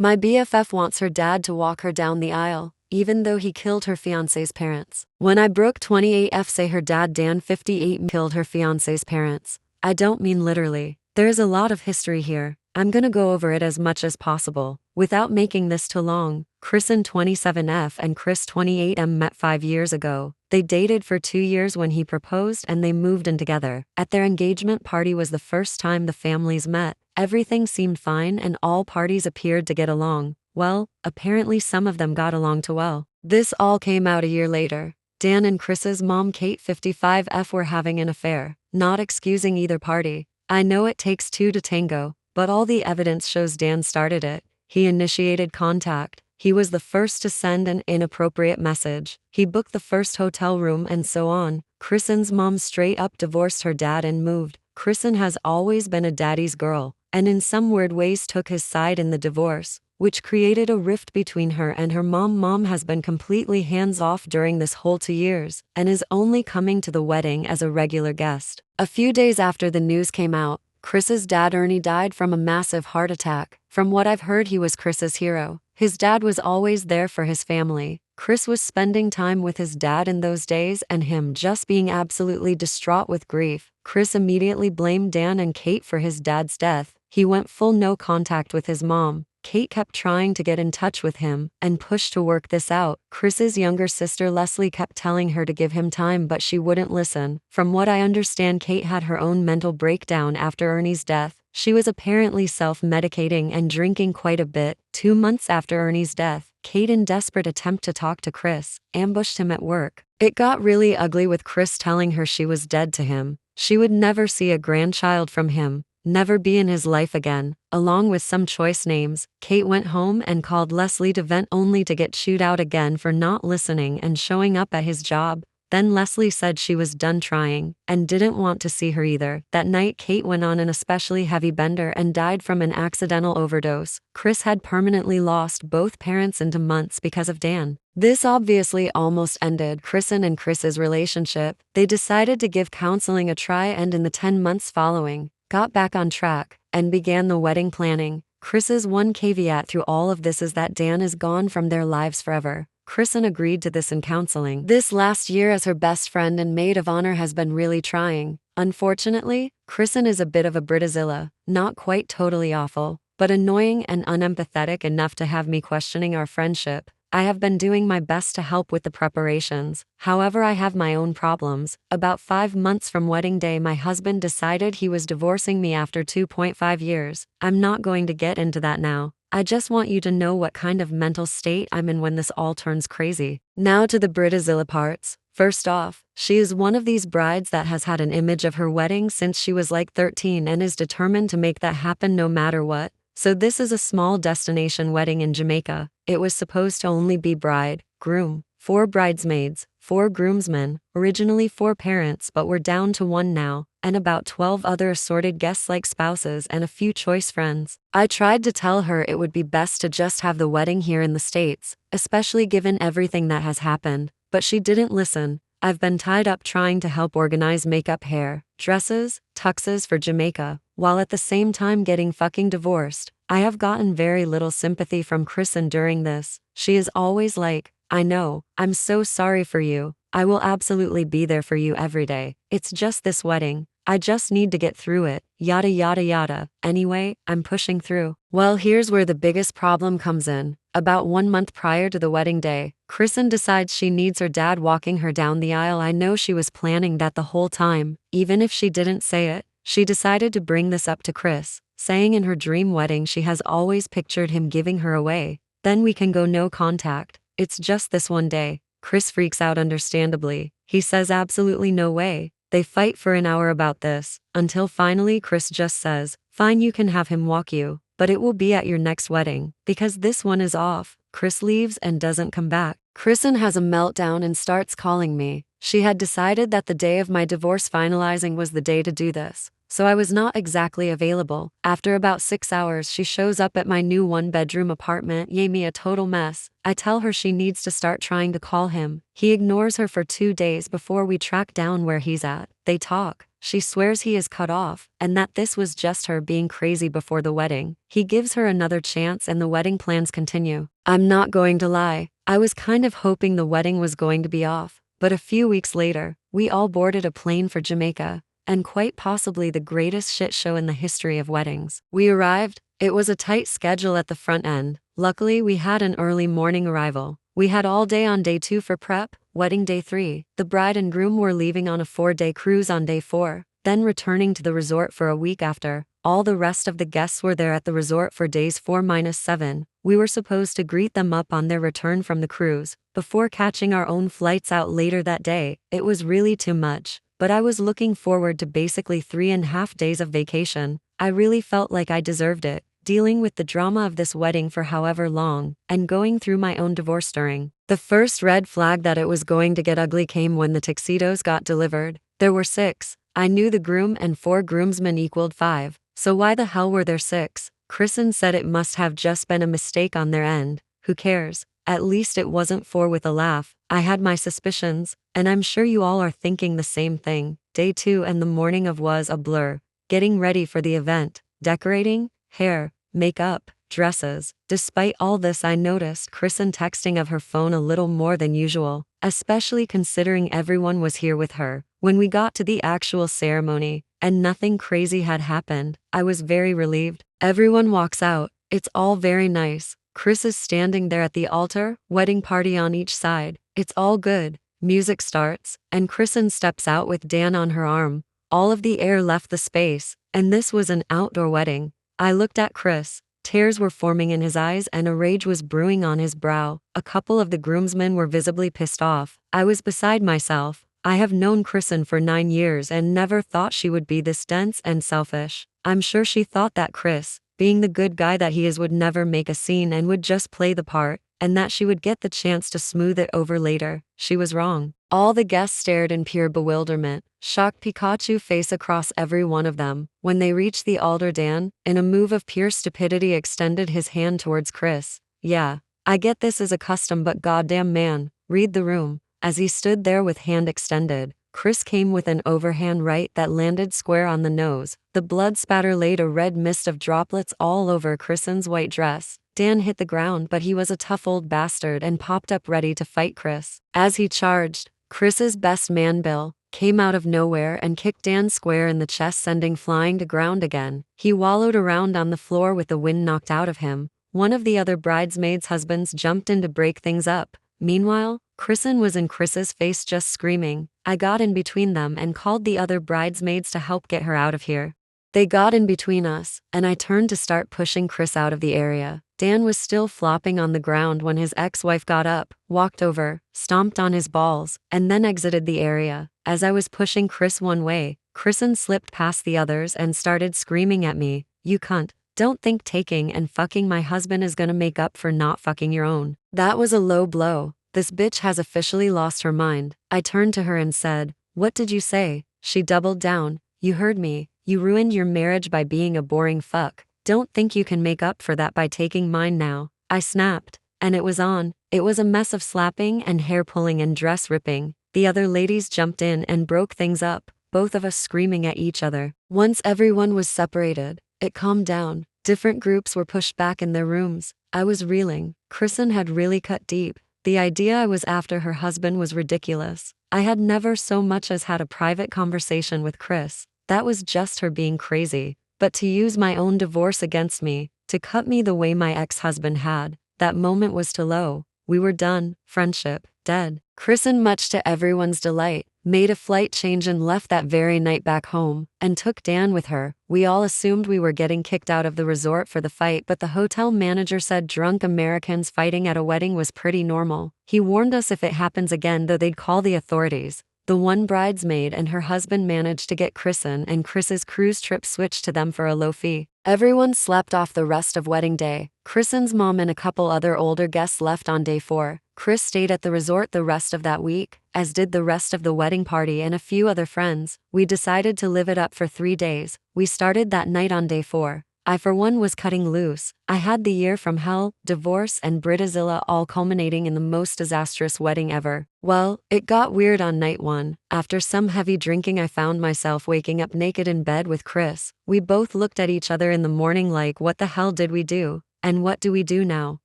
My BFF wants her dad to walk her down the aisle, even though he killed her fiance's parents. When I broke 28F say her dad Dan 58 killed her fiance's parents. I don't mean literally. There's a lot of history here. I'm gonna go over it as much as possible. Without making this too long, Kristen 27F and Chris 28M met 5 years ago. They dated for 2 years when he proposed and they moved in together. At their engagement party was the first time the families met. Everything seemed fine and all parties appeared to get along. Well, apparently some of them got along too well. This all came out a year later. Dan and Chris's mom Kate 55F were having an affair, not excusing either party. I know it takes two to tango, but all the evidence shows Dan started it. He initiated contact. He was the first to send an inappropriate message. He booked the first hotel room and so on. Kristen's mom straight up divorced her dad and moved. Kristen has always been a daddy's girl, and in some weird ways took his side in the divorce, which created a rift between her and her mom. Mom has been completely hands-off during this whole 2 years, and is only coming to the wedding as a regular guest. A few days after the news came out, Chris's dad Ernie died from a massive heart attack. From what I've heard, he was Chris's hero. His dad was always there for his family. Chris was spending time with his dad in those days and him just being absolutely distraught with grief. Chris immediately blamed Dan and Kate for his dad's death. He went full no contact with his mom. Kate kept trying to get in touch with him and pushed to work this out. Chris's younger sister Leslie kept telling her to give him time, but she wouldn't listen. From what I understand, Kate had her own mental breakdown after Ernie's death. She was apparently self-medicating and drinking quite a bit. 2 months after Ernie's death, Kate, in desperate attempt to talk to Chris, ambushed him at work. It got really ugly with Chris telling her she was dead to him. She would never see a grandchild from him, never be in his life again. Along with some choice names, Kate went home and called Leslie to vent, only to get chewed out again for not listening and showing up at his job. Then Leslie said she was done trying and didn't want to see her either. That night, Kate went on an especially heavy bender and died from an accidental overdose. Chris had permanently lost both parents into months because of Dan. This obviously almost ended Kristen and Chris's relationship. They decided to give counseling a try and in the 10 months following, got back on track and began the wedding planning. Chris's one caveat through all of this is that Dan is gone from their lives forever. Kristen agreed to this in counseling. This last year as her best friend and maid of honor has been really trying. Unfortunately, Kristen is a bit of a Britazilla, not quite totally awful, but annoying and unempathetic enough to have me questioning our friendship. I have been doing my best to help with the preparations. However, I have my own problems. About 5 months from wedding day, my husband decided he was divorcing me after 2.5 years. I'm not going to get into that now. I just want you to know what kind of mental state I'm in when this all turns crazy. Now to the Britazilla parts. First off, she is one of these brides that has had an image of her wedding since she was like 13 and is determined to make that happen no matter what. So this is a small destination wedding in Jamaica. It was supposed to only be bride, groom, 4 bridesmaids, 4 groomsmen, originally 4 parents, but we're down to 1 now, and about 12 other assorted guests like spouses and a few choice friends. I tried to tell her it would be best to just have the wedding here in the States, especially given everything that has happened, but she didn't listen. I've been tied up trying to help organize makeup, hair, dresses, tuxes for Jamaica, while at the same time getting fucking divorced. I have gotten very little sympathy from Kristen during this. She is always like, I know, I'm so sorry for you. I will absolutely be there for you every day. It's just this wedding. I just need to get through it, yada yada yada. Anyway, I'm pushing through. Well, here's where the biggest problem comes in. About 1 month prior to the wedding day, Kristen decides she needs her dad walking her down the aisle. I know she was planning that the whole time, even if she didn't say it. She decided to bring this up to Chris, saying in her dream wedding she has always pictured him giving her away. Then we can go no contact. It's just this one day. Chris freaks out understandably. He says absolutely no way. They fight for an hour about this, until finally Chris just says, fine, you can have him walk you, but it will be at your next wedding, because this one is off. Chris leaves and doesn't come back. Kristen has a meltdown and starts calling me. She had decided that the day of my divorce finalizing was the day to do this, so I was not exactly available. After about 6 hours, she shows up at my new 1-bedroom apartment. Me a total mess. I tell her she needs to start trying to call him. He ignores her for 2 days before we track down where he's at. They talk. She swears he is cut off, and that this was just her being crazy before the wedding. He gives her another chance and the wedding plans continue. I'm not going to lie, I was kind of hoping the wedding was going to be off, but a few weeks later, we all boarded a plane for Jamaica, and quite possibly the greatest shit show in the history of weddings. We arrived. It was a tight schedule at the front end. Luckily, we had an early morning arrival. We had all day on day 2 for prep, wedding day 3. The bride and groom were leaving on a 4-day cruise on day 4, then returning to the resort for a week after. All the rest of the guests were there at the resort for days 4-7. We were supposed to greet them up on their return from the cruise, before catching our own flights out later that day. It was really too much, but I was looking forward to basically 3.5 days of vacation. I really felt like I deserved it, dealing with the drama of this wedding for however long, and going through my own divorce during. The first red flag that it was going to get ugly came when the tuxedos got delivered. There were 6. I knew the groom and 4 groomsmen equaled 5, so why the hell were there 6? Kristen said it must have just been a mistake on their end. Who cares? At least it wasn't 4 with a laugh. I had my suspicions, and I'm sure you all are thinking the same thing. Day 2 and the morning of was a blur. Getting ready for the event, decorating, hair, makeup, dresses. Despite all this, I noticed Kristen texting of her phone a little more than usual, especially considering everyone was here with her. When we got to the actual ceremony, and nothing crazy had happened, I was very relieved. Everyone walks out. It's all very nice. Chris is standing there at the altar, wedding party on each side. It's all good. Music starts, and Kristen steps out with Dan on her arm. All of the air left the space, and this was an outdoor wedding. I looked at Chris. Tears were forming in his eyes and a rage was brewing on his brow. A couple of the groomsmen were visibly pissed off. I was beside myself. I have known Kristen for 9 years and never thought she would be this dense and selfish. I'm sure she thought that Chris, being the good guy that he is, would never make a scene and would just play the part, and that she would get the chance to smooth it over later. She was wrong. All the guests stared in pure bewilderment, shocked Pikachu face across every one of them. When they reached the altar, Dan, in a move of pure stupidity, extended his hand towards Chris. Yeah, I get this is a custom, but goddamn man, read the room. As he stood there with hand extended, Chris came with an overhand right that landed square on the nose. The blood spatter laid a red mist of droplets all over Kristen's white dress. Dan hit the ground, but he was a tough old bastard and popped up ready to fight Chris. As he charged, Chris's best man Bill came out of nowhere and kicked Dan square in the chest, sending flying to ground again. He wallowed around on the floor with the wind knocked out of him. One of the other bridesmaids' husbands jumped in to break things up. Meanwhile, Kristen was in Chris's face just screaming. I got in between them and called the other bridesmaids to help get her out of here. They got in between us, and I turned to start pushing Chris out of the area. Dan was still flopping on the ground when his ex-wife got up, walked over, stomped on his balls, and then exited the area. As I was pushing Chris one way, Kristen slipped past the others and started screaming at me, "You cunt. Don't think taking and fucking my husband is gonna make up for not fucking your own." That was a low blow. This bitch has officially lost her mind. I turned to her and said, "What did you say?" She doubled down. "You heard me. You ruined your marriage by being a boring fuck. Don't think you can make up for that by taking mine now." I snapped, and it was on. It was a mess of slapping and hair pulling and dress ripping. The other ladies jumped in and broke things up, both of us screaming at each other. Once everyone was separated, it calmed down. Different groups were pushed back in their rooms. I was reeling. Kristen had really cut deep. The idea I was after her husband was ridiculous. I had never so much as had a private conversation with Chris. That was just her being crazy. But to use my own divorce against me, to cut me the way my ex-husband had, that moment was too low. We were done, friendship, dead. Kristen, much to everyone's delight, made a flight change and left that very night back home, and took Dan with her. We all assumed we were getting kicked out of the resort for the fight, but the hotel manager said drunk Americans fighting at a wedding was pretty normal. He warned us if it happens again, though, they'd call the authorities. The one bridesmaid and her husband managed to get Kristen and Chris's cruise trip switched to them for a low fee. Everyone slept off the rest of wedding day. Kristen's mom and a couple other older guests left on day 4. Chris stayed at the resort the rest of that week, as did the rest of the wedding party and a few other friends. We decided to live it up for 3 days. We started that night on day 4. I for one was cutting loose. I had the year from hell, divorce, and Britazilla all culminating in the most disastrous wedding ever. Well, it got weird on night one. After some heavy drinking, I found myself waking up naked in bed with Chris. We both looked at each other in the morning like, what the hell did we do? And what do we do now?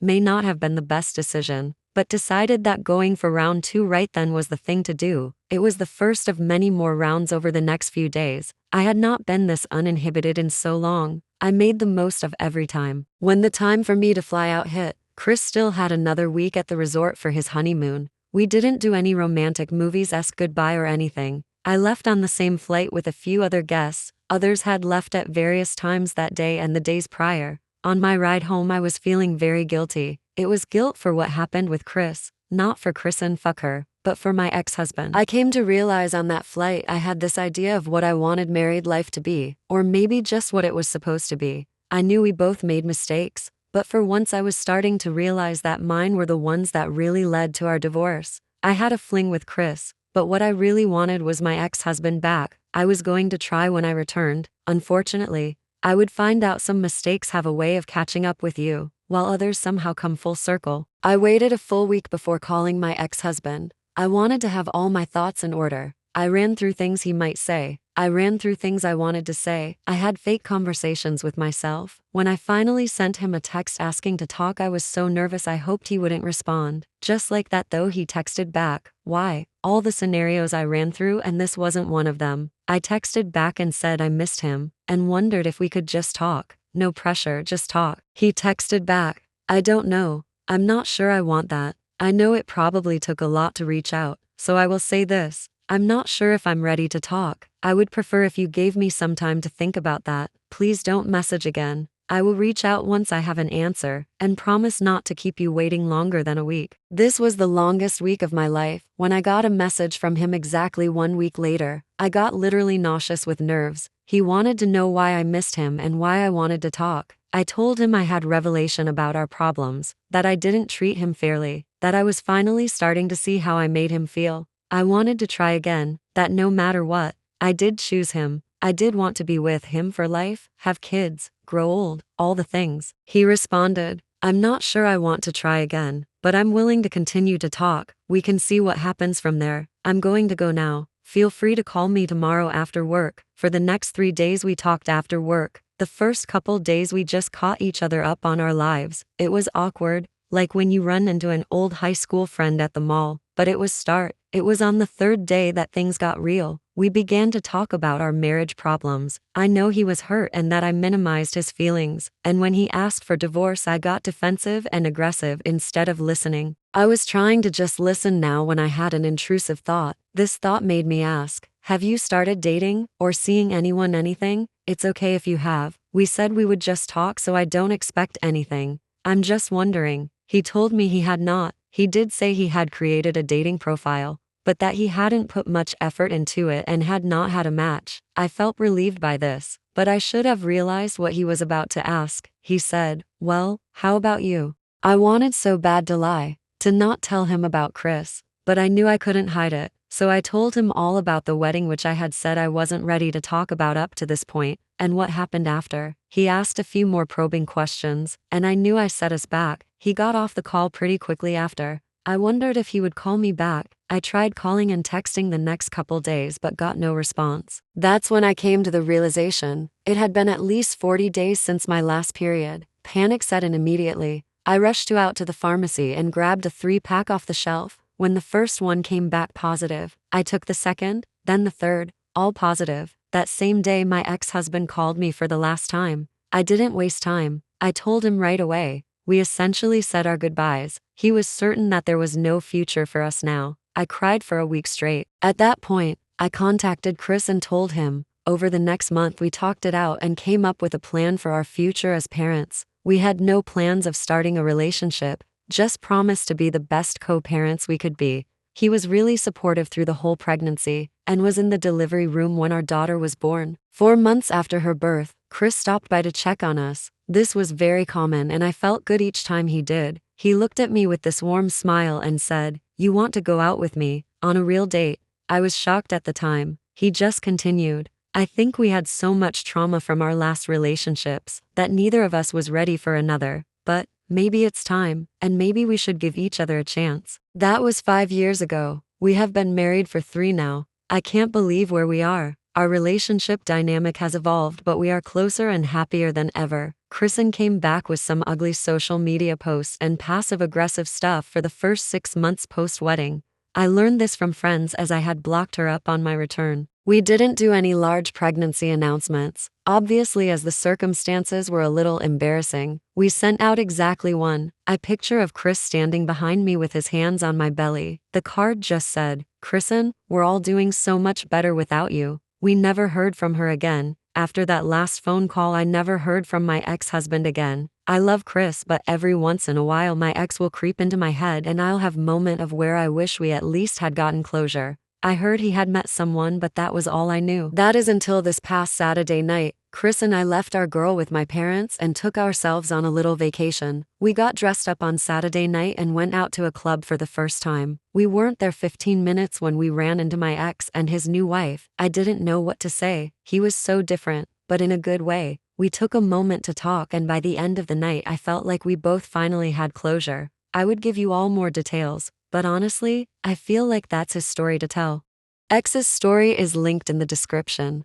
May not have been the best decision, but decided that going for round 2 right then was the thing to do. It was the first of many more rounds over the next few days. I had not been this uninhibited in so long. I made the most of every time. When the time for me to fly out hit, Chris still had another week at the resort for his honeymoon. We didn't do any romantic movies-esque goodbye or anything. I left on the same flight with a few other guests. Others had left at various times that day and the days prior. On my ride home, I was feeling very guilty. It was guilt for what happened with Chris, not for Chris and fuck her, but for my ex-husband. I came to realize on that flight I had this idea of what I wanted married life to be, or maybe just what it was supposed to be. I knew we both made mistakes, but for once I was starting to realize that mine were the ones that really led to our divorce. I had a fling with Chris, but what I really wanted was my ex-husband back. I was going to try when I returned. Unfortunately, I would find out some mistakes have a way of catching up with you, while others somehow come full circle. I waited a full week before calling my ex-husband. I wanted to have all my thoughts in order. I ran through things he might say. I ran through things I wanted to say. I had fake conversations with myself. When I finally sent him a text asking to talk, I was so nervous I hoped he wouldn't respond. Just like that though, he texted back. Why? All the scenarios I ran through, and this wasn't one of them. I texted back and said I missed him, and wondered if we could just talk. No pressure, just talk. He texted back, I don't know. I'm not sure I want that. I know it probably took a lot to reach out, so I will say this. I'm not sure if I'm ready to talk. I would prefer if you gave me some time to think about that. Please don't message again. I will reach out once I have an answer, and promise not to keep you waiting longer than a week. This was the longest week of my life. When I got a message from him exactly 1 week later, I got literally nauseous with nerves. He wanted to know why I missed him and why I wanted to talk. I told him I had revelation about our problems, that I didn't treat him fairly, that I was finally starting to see how I made him feel. I wanted to try again, that no matter what, I did choose him. I did want to be with him for life, have kids, grow old, all the things. He responded, I'm not sure I want to try again, but I'm willing to continue to talk. We can see what happens from there. I'm going to go now. Feel free to call me tomorrow after work. For the next 3 days we talked after work. The first couple days we just caught each other up on our lives. It was awkward, like when you run into an old high school friend at the mall, but it was start. It was on the 3rd day that things got real. We began to talk about our marriage problems. I know he was hurt and that I minimized his feelings, and when he asked for divorce I got defensive and aggressive instead of listening. I was trying to just listen now when I had an intrusive thought. This thought made me ask, have you started dating, or seeing anyone anything? It's okay if you have. We said we would just talk, so I don't expect anything. I'm just wondering. He told me he had not. He did say he had created a dating profile, but that he hadn't put much effort into it and had not had a match. I felt relieved by this, but I should have realized what he was about to ask. He said, well, how about you? I wanted so bad to lie, to not tell him about Chris, but I knew I couldn't hide it, so I told him all about the wedding, which I had said I wasn't ready to talk about up to this point, and what happened after. He asked a few more probing questions, and I knew I set us back. He got off the call pretty quickly after. I wondered if he would call me back. I tried calling and texting the next couple days but got no response. That's when I came to the realization. It had been at least 40 days since my last period. Panic set in immediately. I rushed out to the pharmacy and grabbed a 3-pack off the shelf. When the first one came back positive, I took the second, then the third, all positive. That same day my ex-husband called me for the last time. I didn't waste time. I told him right away. We essentially said our goodbyes. He was certain that there was no future for us now. I cried for a week straight. At that point, I contacted Chris and told him. Over the next month we talked it out and came up with a plan for our future as parents. We had no plans of starting a relationship, just promised to be the best co-parents we could be. He was really supportive through the whole pregnancy, and was in the delivery room when our daughter was born. 4 months after her birth, Chris stopped by to check on us. This was very common and I felt good each time he did. He looked at me with this warm smile and said, you want to go out with me, on a real date? I was shocked at the time. He just continued, I think we had so much trauma from our last relationships that neither of us was ready for another, but maybe it's time, and maybe we should give each other a chance. That was 5 years ago. We have been married for 3 now. I can't believe where we are. Our relationship dynamic has evolved, but we are closer and happier than ever. Kristen came back with some ugly social media posts and passive-aggressive stuff for the first 6 months post-wedding. I learned this from friends as I had blocked her up on my return. We didn't do any large pregnancy announcements, obviously, as the circumstances were a little embarrassing. We sent out exactly one, a picture of Chris standing behind me with his hands on my belly. The card just said, "Kristen, we're all doing so much better without you." We never heard from her again. After that last phone call, I never heard from my ex-husband again. I love Chris, but every once in a while my ex will creep into my head and I'll have moment of where I wish we at least had gotten closure. I heard he had met someone, but that was all I knew. That is until this past Saturday night. Chris and I left our girl with my parents and took ourselves on a little vacation. We got dressed up on Saturday night and went out to a club for the first time. We weren't there 15 minutes when we ran into my ex and his new wife. I didn't know what to say. He was so different, but in a good way. We took a moment to talk, and by the end of the night I felt like we both finally had closure. I would give you all more details, but honestly, I feel like that's his story to tell. X's story is linked in the description.